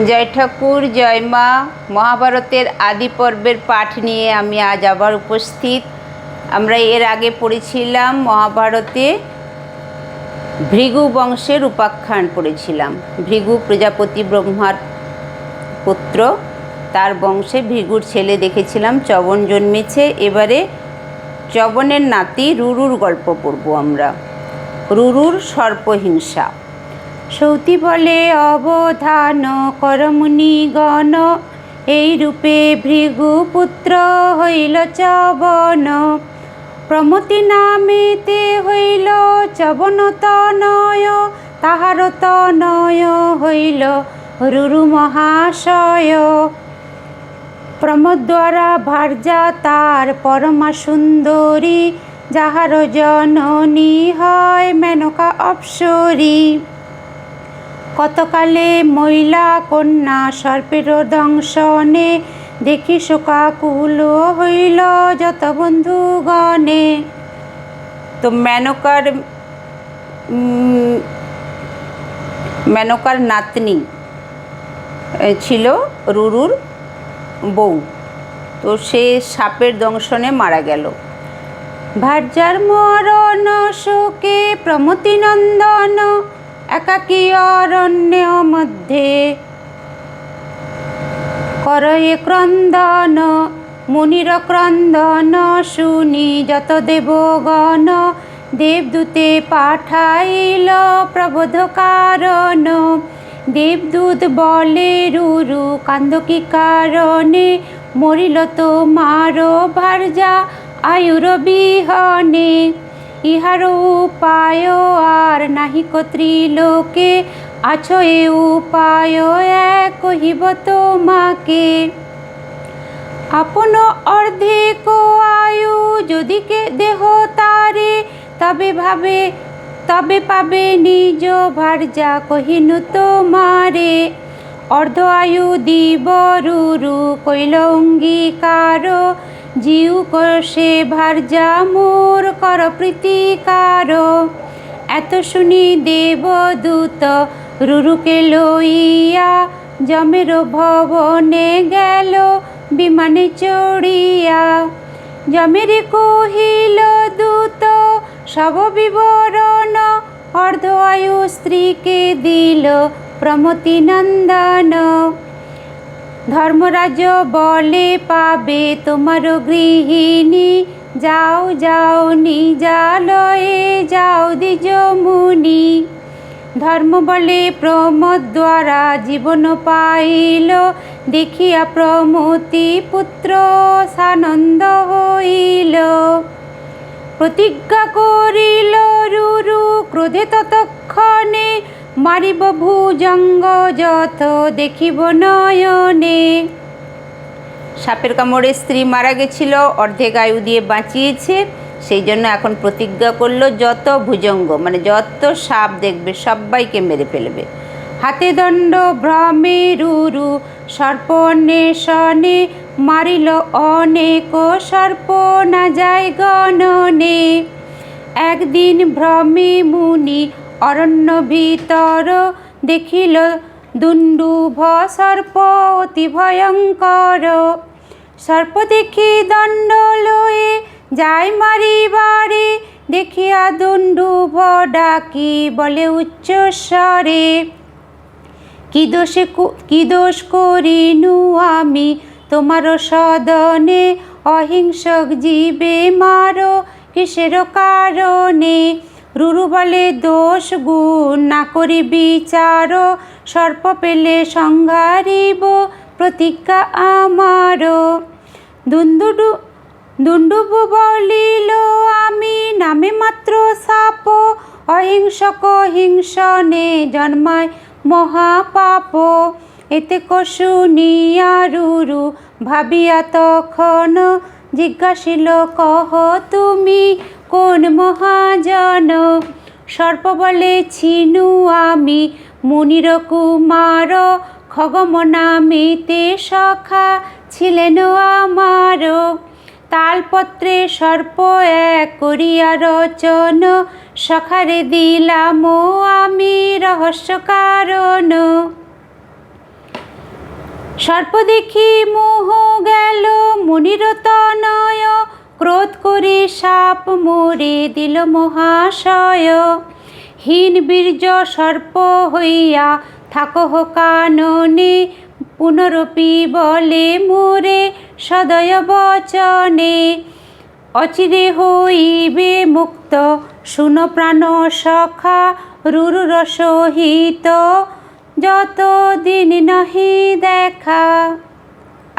জয় ঠাকুর, জয় মা। মহাভারতের আদি পর্বের পাঠ নিয়ে আমি আজ আবার উপস্থিত। আমরা এর আগে পড়েছিলাম মহাভারতে ভৃগু বংশের উপাখ্যান পড়েছিলাম। ভৃগু প্রজাপতি ব্রহ্মার পুত্র, তার বংশে ভৃগুর ছেলে দেখেছিলাম চবন জন্মেছে। এবারে চবনের নাতি রুরুর গল্প পড়ব আমরা। রুরুর সর্পহিংসা। সৌতি বলে অবধান করমুনিগণ, এই রূপে ভৃগু পুত্র হইল চবন। প্রমতি নামেতে হইল চবন তনয়, তাহার তনয় হইল রুরু মহাশয়। প্রমোদ্বারা ভার্যা তার পরমা সুন্দরী, যাহার জননী হয় মেনকা অপ্সরী। কতকালে মহিলা কন্যা সর্পের দংশনে, দেখি শোকাকুল হইল যত বন্ধুগণে। তো মেনকার নাতনি ছিল রুরুর বউ, তো সে সাপের দংশনে মারা গেল। ভার্যার মরণ শোকে প্রমতি নন্দন, একাকী অরণ্য মধ্যে করয়ে ক্রন্দন। মুনির ক্রন্দন শুনি যত দেবগণ, দেবদূতে পাঠাইল প্রবোধ কারণ। দেবদূত বলে রুরু কান্দ কি কারণে, মরিল তোমার ভার্যা আয়ুর বিহনে। ইহার উপায় আর নাহিক ত্রিলোকে, আছো এ উপায় এক কহিব তোমাকে। আপন অর্ধেক আয়ু যদি কে দেহ তারে, তবে পাবে নিজ ভার্যা কহিনু তোমারে। অর্ধ আয়ু দিব রুরু কইল অঙ্গীকার, জিউ করছে ভার্যা মোর কর প্রীতিকার। এত শুনি দেবদূত রুরুকে লইয়া, যমের ভবনে গেল বিমানে চড়িয়া। যমের কহিল দূত সব বিবরণ, অর্ধ আয়ু স্ত্রীকে দিল প্রমতি নন্দন। ধর্মরাজ বলে পাবে তোমার গৃহিণী, যাও যাও নিজালয়ে যাও দ্বিজ মুনি। ধর্ম বলে প্রমোদ দ্বারা জীবন পাইল, দেখিয়া প্রমতি পুত্র সানন্দ হইল। প্রতিজ্ঞা করিল রুরু ক্রোধে ততক্ষণে, মারিব ভুজঙ্গ যত দেখিব নয়নে। সাপের কামড়ে স্ত্রী মারা গেছিল, অর্ধেক আয়ু দিয়ে বাঁচিয়েছে, সেই জন্য এখন প্রতিজ্ঞা করলো যত ভুজঙ্গ মানে যত সাপ দেখবে সবাইকে মেরে ফেলবে। হাতে দণ্ড ভ্রমে রুরু সর্প অন্বেষণে, মারিল অনেক সর্প না যায় গণনে। একদিন ভ্রমে মুনি অরণ্য ভিতর, দেখিল দুণ্ডুভ সর্প অতি ভয়ঙ্কর। সর্প দেখি দণ্ড লয়ে যায় মারিবারে, দেখিয়া দুণ্ডুভ ডাকি বলে উচ্চ স্বরে। কি দোষ করিনু আমি তোমার সদনে, অহিংসক জীবে মারো কিসের কারণে। রুরু বলে দোষ গুণ না করি বিচার, সর্প পেলে সংহারিব প্রতিজ্ঞা আমার। দুণ্ডুভ বলিল আমি নামে মাত্র সাপ, অহিংসক হিংসনে জন্মায় মহাপাপ। এতে শুনিয়া রুরু ভাবিয়া তখন, জিজ্ঞাসিল কহ তুমি কোন মহাজন। সর্প বলে ছিনু আমি মুনির কুমার, খগম নামেতে সখা ছিলেন আমার। তালপত্রে সর্প এক করিয়া রচন, সখারে দিলাম আমি রহস্য কারণ। সর্প দেখি মোহ গেল মুনির তনয়, ক্রোধ করে সাপ মোরে দিল মহাশয়। হীন বীর্য সর্প হইয়া থাকহ কাননে, পুনরপি বলে মোরে সদয় বচনে। অচিরে হইবে মুক্ত শুনো প্রাণ সখা, রুরুর সহিত যত দিন নহি দেখা।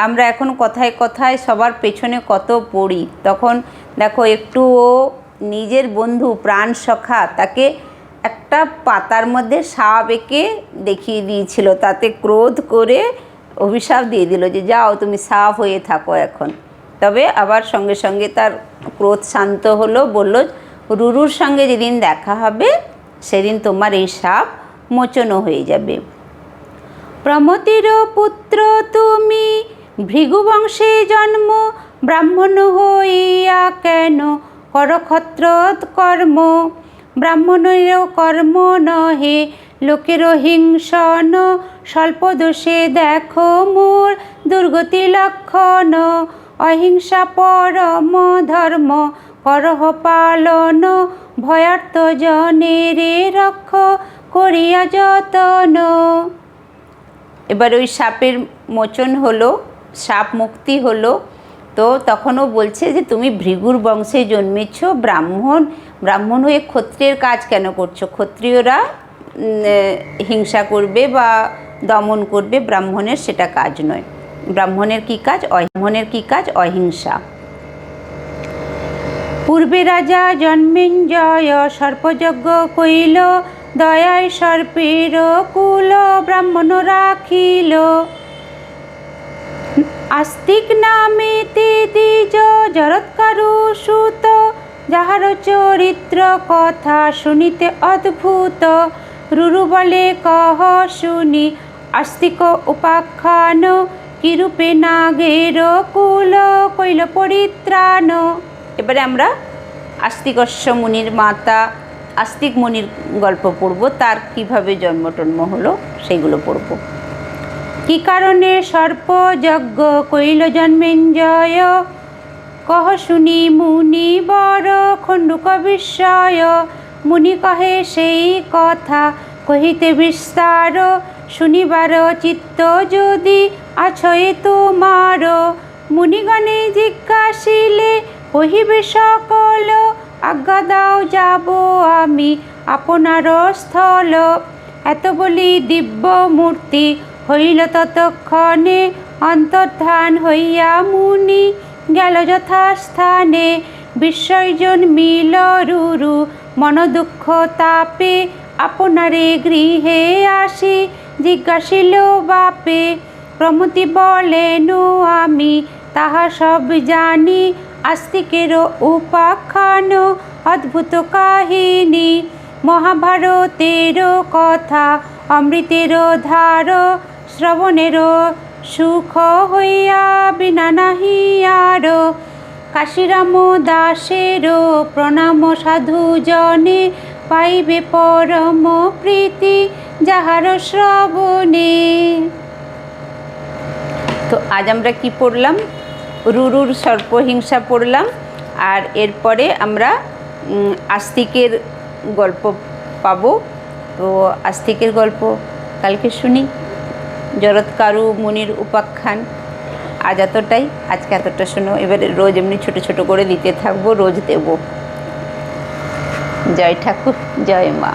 আমরা এখন কথায় কথায় সবার পেছনে কত পড়ি, তখন দেখো একটুও নিজের বন্ধু প্রাণ সখা তাকে একটা পাতার মধ্যে সাপ এঁকে দেখিয়ে দিয়েছিল, তাতে ক্রোধ করে অভিশাপ দিয়ে দিল যে যাও তুমি সাপ হয়ে থাকো এখন। তবে আবার সঙ্গে সঙ্গে তার ক্রোধ শান্ত হলো, বলল রুরুর সঙ্গে যেদিন দেখা হবে সেদিন তোমার এই সাপ মোচনও হয়ে যাবে। প্রমতির পুত্র তুমি, ভৃগুবংশে জন্ম, ব্রাহ্মণ হইয়া কেন কর ক্ষত্র কর্ম। ব্রাহ্মণেরও কর্ম নহে লোকের হিংসন, স্বল্প দোষে দেখো মোর দুর্গতি লক্ষণ। অহিংসা পরম ধর্ম করহ পালন, ভয়ার্থ জনের রক্ষ করিয়া যতন। এবার ওই সাপের মোচন হলো, সাপ মুক্তি হলো। তো তখনও বলছে যে তুমি ভৃগুর বংশে জন্মেছ, ব্রাহ্মণ হয়ে ক্ষত্রিয়ের কাজ কেন করছো? ক্ষত্রিয়রা হিংসা করবে বা দমন করবে, ব্রাহ্মণের সেটা কাজ নয়। ব্রাহ্মণের কি কাজ? অহিংসা। পূর্বে রাজা জন্মেঞ্জয় সর্পযজ্ঞ কইল, দয়ায় সর্পের কুল ব্রাহ্মণ রাখিল। আস্তিক নামে তে দ্বিজ জরৎকারু সুত, যাহার চরিত্র কথা শুনিতে অদ্ভুত। রুরু বলে কহ শুনি আস্তিক উপাখ্যান, কিরূপে নাগের কুল কইল পরিত্রাণ। এবারে আমরা আস্তিকস্য মুনির মাতা আস্তিক মুনির গল্প পড়ব, তার কিভাবে জন্মটন্ম হলো সেগুলো পড়ব। কি কারণে সর্পযজ্ঞ কইল জন্মেঞ্জয়, কহ শুনি মুনি বড় খণ্ডুক বিস্ময়। মুনি কহে সেই কথা কহিতে বিস্তার, শুনিবার চিত্ত যদি আছয়ে তোমার। মুনিগণে জিজ্ঞাসিলে কহিবে সকল, আজ্ঞা দাও যাব আমি আপনার স্থল। এত বলি দিব্য মূর্তি হইল ততক্ষণে, অন্তর্ধান হইয়া মুনি গেল যথাস্থানে। বিস্ময় জন্মিল রুরু মন দুঃখ তাপে, আপনারে গৃহে আসি জিজ্ঞাসিল বাপে। প্রমতি বলেন আমি তাহা সব জানি, আস্তিকের উপাখ্যান অদ্ভুত কাহিনী। মহাভারতের কথা অমৃতের ধার, শ্রবণের সুখ হইয়া বিনা নাহি আর। কাশীরাম দাসের প্রণাম সাধু জনে, পাইবে পরম প্রীতি যাহার শ্রবণে। তো আজ আমরা কি পড়লাম? রুরুর সর্পহিংসা পড়লাম, আর এরপরে আমরা আস্তিকের গল্প পাবো। তো আস্তিকের গল্প কালকে শুনি, জরৎকারু মুনির উপাখ্যান। আজ এতটাই, আজকে এতটা শোনো। এবারে রোজ এমনি ছোট ছোট করে দিতে থাকবো, রোজ দেব। জয় ঠাকুর, জয় মা।